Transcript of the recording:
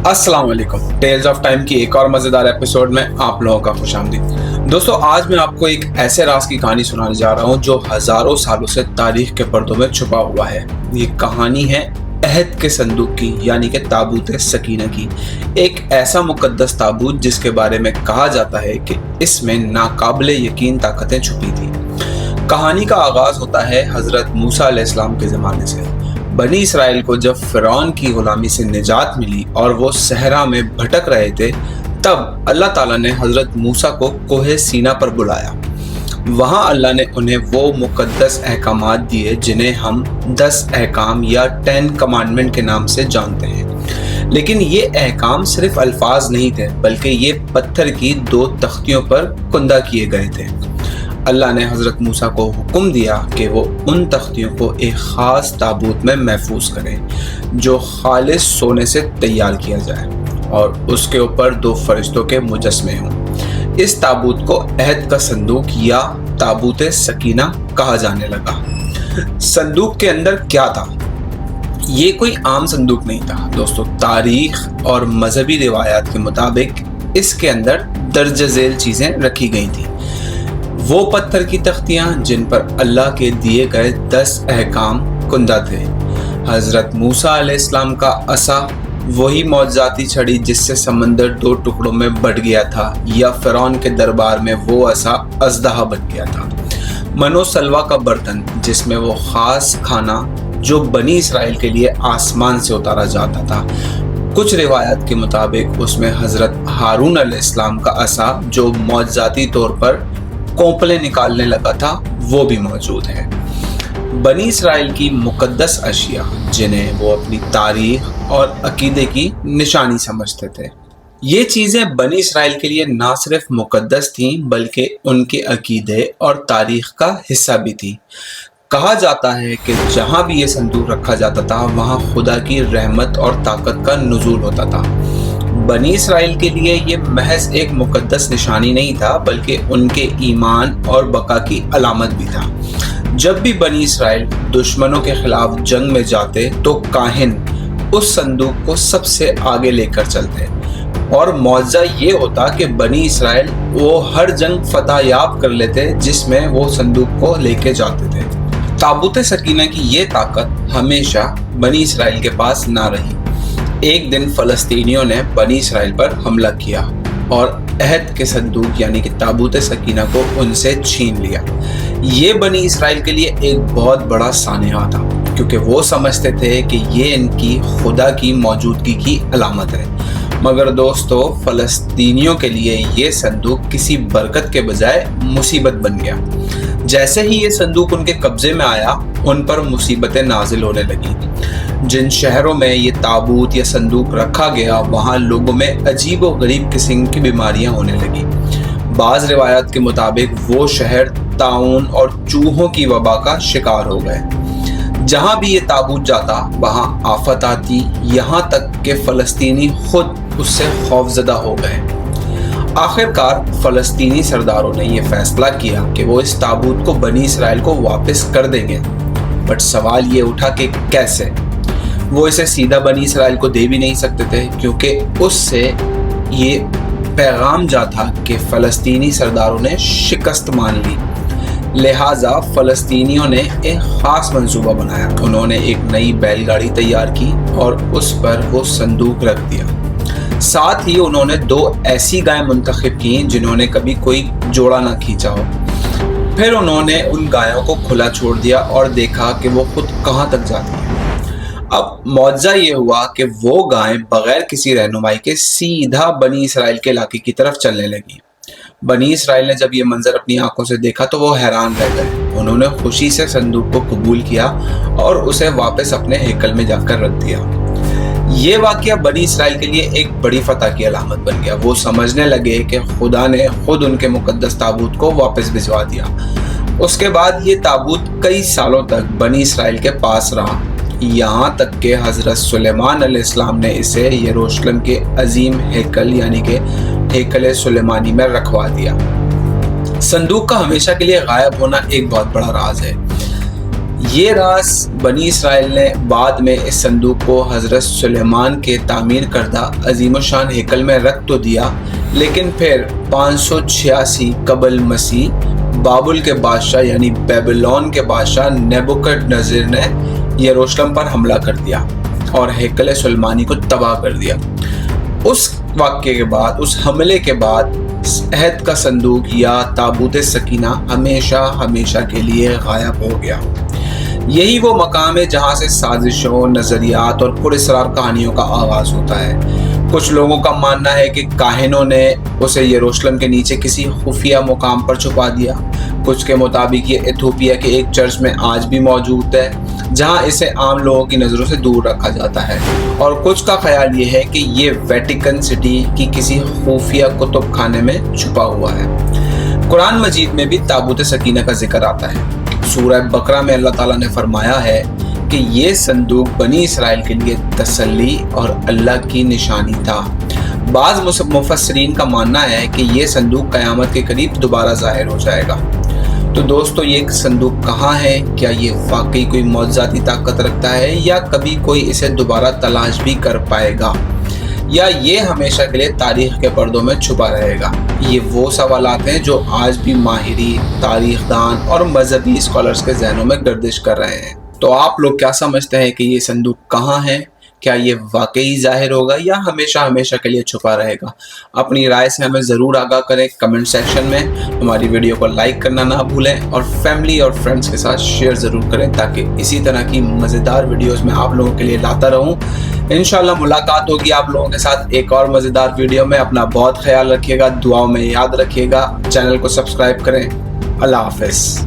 अस्सलाम वालेकुम। Tales of time की एक और मज़ेदार एपिसोड में आप लोगों का खुशामदीद। दोस्तों, आज मैं आपको एक ऐसे राज की कहानी सुनाने जा रहा हूँ जो हज़ारों सालों से तारीख के पर्दों में छुपा हुआ है। ये कहानी है अहद के संदूक की, यानी कि ताबूत सकीना की। एक ऐसा मुकद्दस ताबूत जिसके बारे में कहा जाता है कि इसमें नाकाबिले यकीन ताकतें छुपी थी। कहानी का आगाज़ होता है हज़रत मूसा अलैहिस्सलाम के ज़माने से। बनी इसराइल को जब फ़िरौन की गुलामी से निजात मिली और वो सहरा में भटक रहे थे, तब अल्लाह ताला ने हज़रत मूसा को कोहे सीना पर बुलाया। वहाँ अल्लाह ने उन्हें वो मुकद्दस अहकामात दिए जिन्हें हम 10 अहकाम या 10 कमांडमेंट के नाम से जानते हैं। लेकिन ये अहकाम सिर्फ अल्फाज नहीं थे, बल्कि ये पत्थर की 2 तख्तियों पर कुंदा किए गए थे। अल्लाह ने हज़रत मूसा को हुक्म दिया कि वो उन तख्तियों को एक ख़ास ताबूत में महफूज करें जो खालिस सोने से तैयार किया जाए और उसके ऊपर 2 फरिश्तों के मुजस्मे हों। इस ताबूत को अहद का संदूक या ताबूत सकीना कहा जाने लगा। संदूक के अंदर क्या था? ये कोई आम संदूक नहीं था दोस्तों। तारीख और मजहबी रिवायात के मुताबिक इसके अंदर दर्ज झेल चीज़ें रखी गई थी। वो पत्थर की तख्तियाँ जिन पर अल्लाह के दिए गए 10 अहकाम कुंदा थे। हज़रत मूसा अलैहिस्सलाम का असा, वही मौजज़ाती छड़ी जिससे समंदर 2 टुकड़ों में बट गया था, या फ़िरौन के दरबार में वो असा अज़दहा बन गया था। मनो सलवा का बर्तन जिसमें वो ख़ास खाना जो बनी इसराइल के लिए आसमान से उतारा जाता था। कुछ रिवायात के मुताबिक उसमें हज़रत हारून अलैहिस्सलाम का असा जो मौजज़ाती तौर पर कोंपले निकालने लगा था, वो भी मौजूद है। बनी इसराइल की मुकद्दस अशिया जिन्हें वो अपनी तारीख और अकीदे की निशानी समझते थे, ये चीज़ें बनी इसराइल के लिए ना सिर्फ मुकद्दस थीं बल्कि उनके अकीदे और तारीख का हिस्सा भी थी। कहा जाता है कि जहाँ भी ये संदूक रखा जाता था वहाँ खुदा की रहमत और ताकत का नुज़ूल होता था। बनी इसराइल के लिए ये महज एक मुकद्दस निशानी नहीं था, बल्कि उनके ईमान और बका की अलामत भी था। जब भी बनी इसराइल दुश्मनों के खिलाफ जंग में जाते तो काहिन उस संदूक को सबसे आगे लेकर चलते और मौजज़ा ये होता कि बनी इसराइल वो हर जंग फतहयाब कर लेते जिसमें वो संदूक को लेके जाते थे। ताबूत सकीना की ये ताकत हमेशा बनी इसराइल के पास ना रही। एक दिन फ़लस्तीनियों ने बनी इसराइल पर हमला किया और अहद के संदूक यानी कि ताबूत सकीना को उनसे छीन लिया। ये बनी इसराइल के लिए एक बहुत बड़ा सानिया था, क्योंकि वो समझते थे कि ये इनकी खुदा की मौजूदगी की अलामत है। मगर दोस्तों, फ़लस्तीनियों के लिए ये संदूक किसी बरकत के बजाय मुसीबत बन गया। जैसे ही ये संदूक उनके कब्जे में आया, उन पर मुसीबतें नाजिल होने लगी। जिन शहरों में ये ताबूत या संदूक रखा गया, वहाँ लोगों में अजीब व गरीब किस्म की बीमारियाँ होने लगी। बाज़ रिवायात के मुताबिक वो शहर ताउन और चूहों की वबा का शिकार हो गए। जहाँ भी ये ताबूत जाता वहाँ आफत आती, यहाँ तक कि फ़लस्तीनी खुद उससे खौफजदा हो गए। आखिरकार फ़लस्तीनी सरदारों ने यह फैसला किया कि वो इस ताबूत को बनी इसराइल को वापस कर देंगे। बट सवाल ये उठा कि कैसे? वो इसे सीधा बनी इसराइल को दे भी नहीं सकते थे, क्योंकि उससे ये पैगाम जा था कि फ़लस्तीनी सरदारों ने शिकस्त मान ली। लिहाजा फ़लस्तीनियों ने एक ख़ास मंसूबा बनाया। उन्होंने एक नई बैलगाड़ी तैयार की और उस पर वो संदूक रख दिया। साथ ही उन्होंने 2 ऐसी गायें मुंतखब की जिन्होंने कभी कोई जोड़ा ना खींचा हो। फिर उन्होंने उन गायों को खुला छोड़ दिया और देखा कि वो खुद कहाँ तक जाती हैं। अब मौजज़ा ये हुआ कि वो गायें बगैर किसी रहनुमाई के सीधा बनी इसराइल के इलाके की तरफ चलने लगी। बनी इसराइल ने जब ये मंजर अपनी आंखों से देखा तो वो हैरान रह गए। उन्होंने खुशी से संदूक को कबूल किया और उसे वापस अपने हेकल में जाकर रख दिया। ये वाक़या बनी इसराइल के लिए एक बड़ी फतह की अलामत बन गया। वो समझने लगे कि खुदा ने खुद उनके मुकद्दस ताबूत को वापस भिजवा दिया। उसके बाद ये ताबूत कई सालों तक बनी इसराइल के पास रहा, यहाँ तक कि हज़रत सुलेमान अलैहिस्सलाम ने इसे यरूशलेम के अजीम हेकल यानी कि हेकल सुलेमानी में रखवा दिया। संदूक का हमेशा के लिए गायब होना एक बहुत बड़ा राज है। یہ راز بنی اسرائیل نے بعد میں اس صندوق کو حضرت سلیمان کے تعمیر کردہ عظیم الشان ہیکل میں رکھ تو دیا، لیکن پھر 586 قبل مسیح بابل کے بادشاہ یعنی بیبلون کے بادشاہ نیبوکڈنیزر نے یروشلم پر حملہ کر دیا اور ہیکل سلیمانی کو تباہ کر دیا۔ اس واقعے کے بعد، اس حملے کے بعد عہد کا صندوق یا تابوت سکینہ ہمیشہ ہمیشہ کے لیے غائب ہو گیا۔ یہی وہ مقام ہے جہاں سے سازشوں، نظریات اور پراسرار کہانیوں کا آغاز ہوتا ہے۔ کچھ لوگوں کا ماننا ہے کہ کاہنوں نے اسے یروشلم کے نیچے کسی خفیہ مقام پر چھپا دیا۔ کچھ کے مطابق یہ ایتھوپیا کے ایک چرچ میں آج بھی موجود ہے، جہاں اسے عام لوگوں کی نظروں سے دور رکھا جاتا ہے، اور کچھ کا خیال یہ ہے کہ یہ ویٹیکن سٹی کی کسی خفیہ کتب خانے میں چھپا ہوا ہے۔ قرآن مجید میں بھی تابوت سکینہ کا ذکر آتا ہے۔ سورہ بقرہ میں اللہ تعالیٰ نے فرمایا ہے کہ یہ صندوق بنی اسرائیل کے لیے تسلی اور اللہ کی نشانی تھا۔ بعض مفسرین کا ماننا ہے کہ یہ صندوق قیامت کے قریب دوبارہ ظاہر ہو جائے گا۔ تو دوستو، یہ صندوق کہاں ہے؟ کیا یہ واقعی کوئی معجزاتی طاقت رکھتا ہے، یا کبھی کوئی اسے دوبارہ تلاش بھی کر پائے گا، یا یہ ہمیشہ کے لیے تاریخ کے پردوں میں چھپا رہے گا؟ یہ وہ سوالات ہیں جو آج بھی ماہرین، تاریخ دان اور مذہبی اسکالرز کے ذہنوں میں گردش کر رہے ہیں۔ تو آپ لوگ کیا سمجھتے ہیں کہ یہ صندوق کہاں ہے؟ کیا یہ واقعی ظاہر ہوگا یا ہمیشہ ہمیشہ کے لیے چھپا رہے گا؟ اپنی رائے سے ہمیں ضرور آگاہ کریں کمنٹ سیکشن میں۔ ہماری ویڈیو کو لائک کرنا نہ بھولیں اور فیملی اور فرینڈز کے ساتھ شیئر ضرور کریں، تاکہ اسی طرح کی مزیدار ویڈیوز میں آپ لوگوں کے لیے لاتا رہوں۔ انشاءاللہ ملاقات ہوگی آپ لوگوں کے ساتھ ایک اور مزیدار ویڈیو میں۔ اپنا بہت خیال رکھیے گا، دعاؤں میں یاد رکھیے گا، چینل کو سبسکرائب کریں۔ اللہ حافظ۔